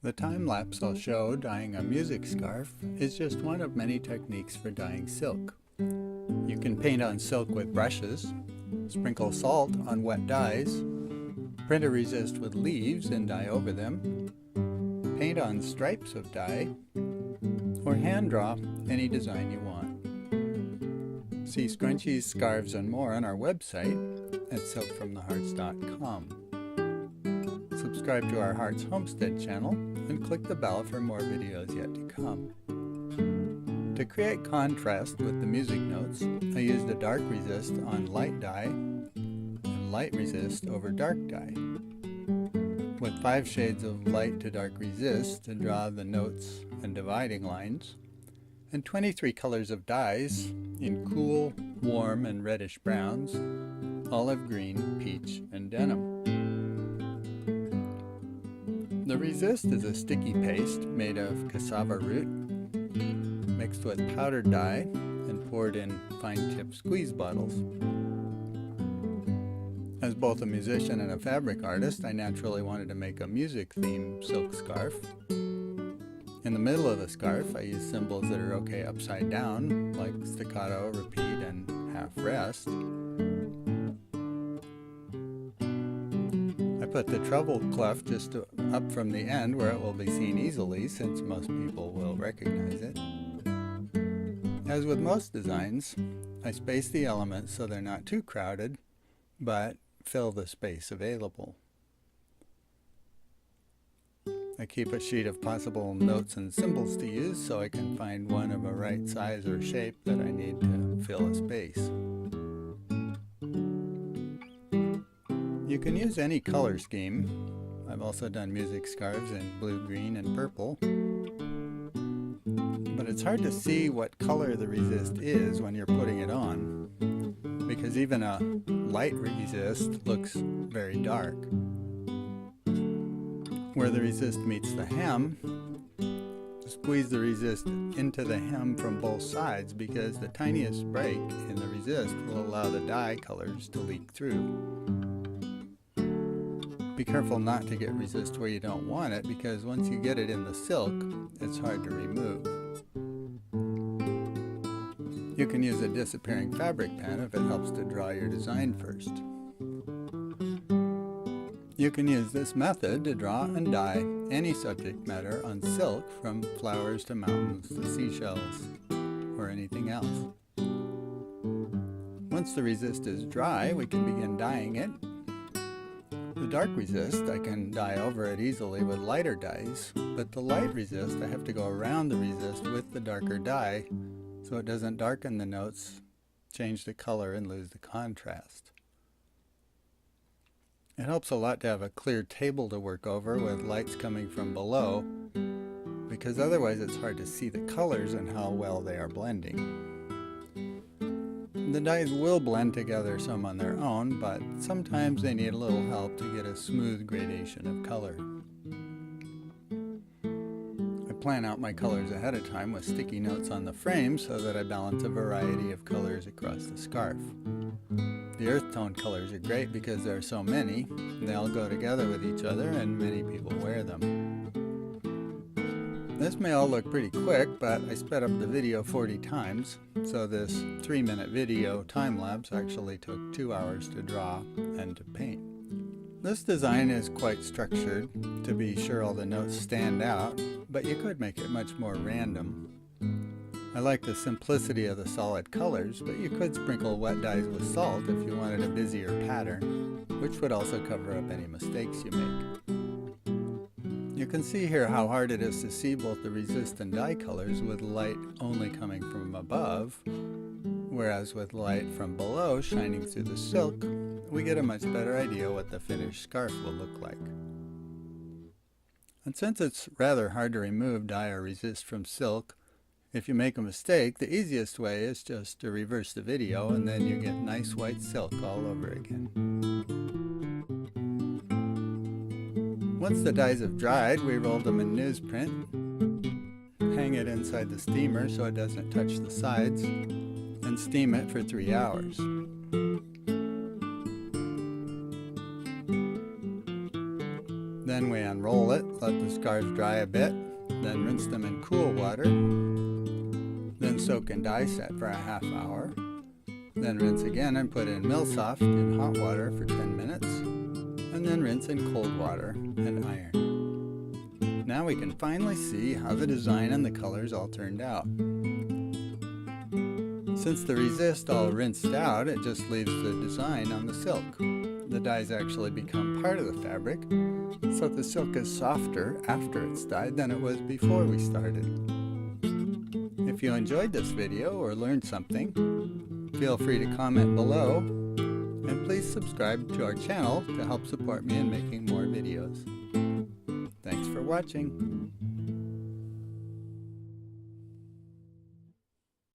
The time lapse I'll show dyeing a music scarf is just one of many techniques for dyeing silk. You can paint on silk with brushes, sprinkle salt on wet dyes, print a resist with leaves and dye over them, paint on stripes of dye, or hand draw any design you want. See scrunchies, scarves, and more on our website at silkfromthehearts.com. Subscribe to our Hartz Homestead channel and click the bell for more videos yet to come. To create contrast with the music notes, I used a dark resist on light dye and light resist over dark dye, with 5 shades of light to dark resist to draw the notes and dividing lines, and 23 colors of dyes in cool, warm, and reddish browns, olive green, peach, and denim. The resist is a sticky paste made of cassava root, mixed with powdered dye and poured in fine-tip squeeze bottles. As both a musician and a fabric artist, I naturally wanted to make a music-themed silk scarf. In the middle of the scarf, I use symbols that are okay upside down, like staccato, repeat, and half rest. I put the treble clef just up from the end where it will be seen easily, since most people will recognize it. As with most designs, I space the elements so they're not too crowded, but fill the space available. I keep a sheet of possible notes and symbols to use so I can find one of a right size or shape that I need to fill a space. You can use any color scheme. I've also done music scarves in blue, green, and purple. But it's hard to see what color the resist is when you're putting it on, because even a light resist looks very dark. Where the resist meets the hem, squeeze the resist into the hem from both sides, because the tiniest break in the resist will allow the dye colors to leak through. Be careful not to get resist where you don't want it, because once you get it in the silk, it's hard to remove. You can use a disappearing fabric pen if it helps to draw your design first. You can use this method to draw and dye any subject matter on silk, from flowers to mountains to seashells or anything else. Once the resist is dry, we can begin dyeing it. The dark resist, I can dye over it easily with lighter dyes, but the light resist, I have to go around the resist with the darker dye so it doesn't darken the notes, change the color, and lose the contrast. It helps a lot to have a clear table to work over with lights coming from below, because otherwise it's hard to see the colors and how well they are blending. The dyes will blend together some on their own, but sometimes they need a little help to get a smooth gradation of color. I plan out my colors ahead of time with sticky notes on the frame so that I balance a variety of colors across the scarf. The earth tone colors are great because there are so many. They all go together with each other and many people wear them. This may all look pretty quick, but I sped up the video 40 times, so this 3-minute video time-lapse actually took 2 hours to draw and to paint. This design is quite structured to be sure all the notes stand out, but you could make it much more random. I like the simplicity of the solid colors, but you could sprinkle wet dyes with salt if you wanted a busier pattern, which would also cover up any mistakes you make. You can see here how hard it is to see both the resist and dye colors with light only coming from above, whereas with light from below shining through the silk, we get a much better idea what the finished scarf will look like. And since it's rather hard to remove dye or resist from silk, if you make a mistake, the easiest way is just to reverse the video, and then you get nice white silk all over again. Once the dyes have dried, we roll them in newsprint, hang it inside the steamer so it doesn't touch the sides, and steam it for 3 hours. Then we unroll it, let let the scarves dry a bit, then rinse them in cool water, then soak in dye set for a half hour, then rinse again and put in mill soft in hot water for 10 minutes, and then rinse in cold water and iron. Now we can finally see how the design and the colors all turned out. Since the resist all rinsed out, it just leaves the design on the silk. The dyes actually become part of the fabric, so the silk is softer after it's dyed than it was before we started. If you enjoyed this video or learned something, feel free to comment below, and please subscribe to our channel to help support me in making more videos. Thanks for watching.